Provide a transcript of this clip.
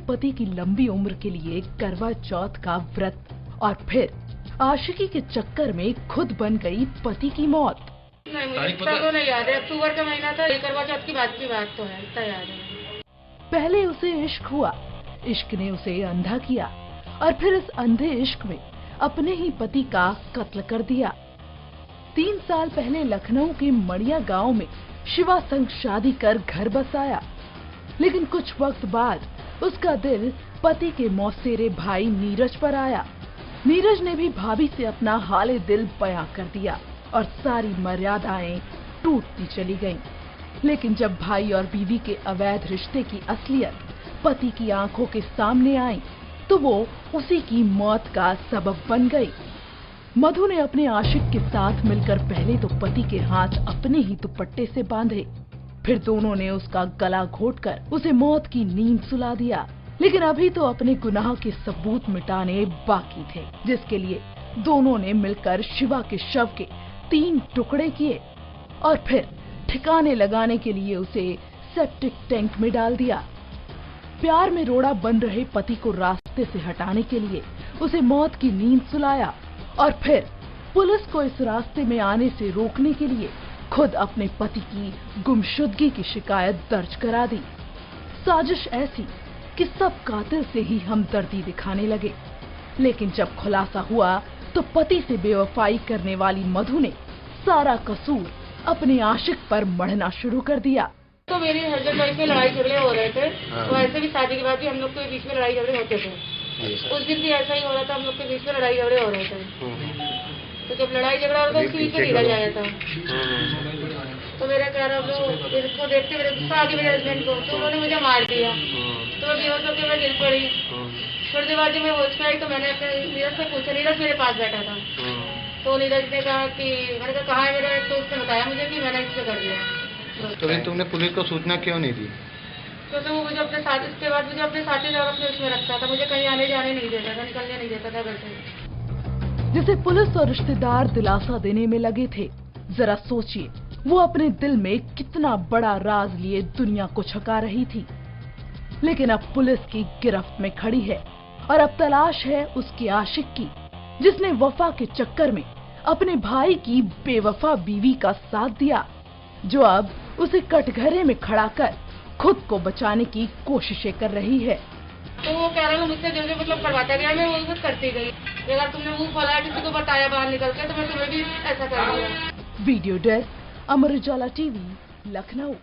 पति की लंबी उम्र के लिए करवा चौथ का व्रत और फिर आशिकी के चक्कर में खुद बन गई पति की मौत। नहीं, मुझे तो नहीं याद है। अक्टूबर का महीना था, करवा चौथ की बात तो है, इतना याद है। पहले उसे इश्क हुआ, इश्क ने उसे अंधा किया और फिर इस अंधे इश्क में अपने ही पति का कत्ल कर दिया। 3 साल पहले लखनऊ के मड़िया गांव में शिवा संग शादी कर घर बसाया, लेकिन कुछ वक्त बाद उसका दिल पति के मौसेरे भाई नीरज पर आया। नीरज ने भी भाभी से अपना हाले दिल बयां कर दिया और सारी मर्यादाएं टूटती चली गईं। लेकिन जब भाई और बीवी के अवैध रिश्ते की असलियत पति की आंखों के सामने आई तो वो उसी की मौत का सबब बन गई। मधु ने अपने आशिक के साथ मिलकर पहले तो पति के हाथ अपने ही दुपट्टे से बांधे, फिर दोनों ने उसका गला घोंटकर उसे मौत की नींद सुला दिया। लेकिन अभी तो अपने गुनाह के सबूत मिटाने बाकी थे, जिसके लिए दोनों ने मिलकर शिवा के शव के 3 टुकड़े किए और फिर ठिकाने लगाने के लिए उसे सेप्टिक टैंक में डाल दिया। प्यार में रोड़ा बन रहे पति को रास्ते से हटाने के लिए उसे मौत की नींद सुलाया और फिर पुलिस को इस रास्ते में आने से रोकने के लिए खुद अपने पति की गुमशुदगी की शिकायत दर्ज करा दी। साजिश ऐसी कि सब कातिल से ही हमदर्दी दिखाने लगे। लेकिन जब खुलासा हुआ तो पति से बेवफाई करने वाली मधु ने सारा कसूर अपने आशिक पर मढ़ना शुरू कर दिया। तो मेरी हस्बैंड वाइफ में लड़ाई झगड़े हो रहे थे, तो ऐसे भी शादी के बाद भी हम लोग के बीच में लड़ाई झगड़े होते थे। उस दिन भी ऐसा ही हो रहा था, हम लोग के बीच में लड़ाई झगड़े हो रहे थे। तो जब लड़ाई झगड़ा हो रहा था उसके बीच में नीरज आया था, तो मेरा कह रहा इसको देखते मेरे गुस्सा आ गया मेरे हस्बैंड को, तो उन्होंने मुझे मार दिया। तो मैं बेहोश होकर मैं गिर पड़ी। थोड़ी देर बाद जब मैं होश में आई तो मैंने अपने नीरज से पूछा, नीरज मेरे पास बैठा था, तो नीरज ने कहा कि मैंने कहा कहाँ है मेरा, तो उसने बताया मुझे कि मैंने इससे कर दिया। तो फिर तुमने पुलिस को सूचना क्यों नहीं दी? क्योंकि वो मुझे अपने साथ, इसके बाद मुझे अपने साथी और अपने उसमें रखता था, मुझे कहीं आने जाने नहीं देता था, निकलने नहीं देता था घर से, जिसे पुलिस और रिश्तेदार दिलासा देने में लगे थे। जरा सोचिए, वो अपने दिल में कितना बड़ा राज लिए दुनिया को छका रही थी। लेकिन अब पुलिस की गिरफ्त में खड़ी है और अब तलाश है उसके आशिक की, जिसने वफा के चक्कर में अपने भाई की बेवफा बीवी का साथ दिया, जो अब उसे कटघरे में खड़ा कर खुद को बचाने की कोशिशें कर रही है। तो वो कह रहा है मुझसे जो जो मतलब करवाता गया, मैं वो करती गई। अगर तुमने मुंह खोला किसी को बताया बाहर निकल के, तो मैं तुम्हें भी ऐसा कर दूंगा। Video desk, Amar Ujala TV, Lucknow.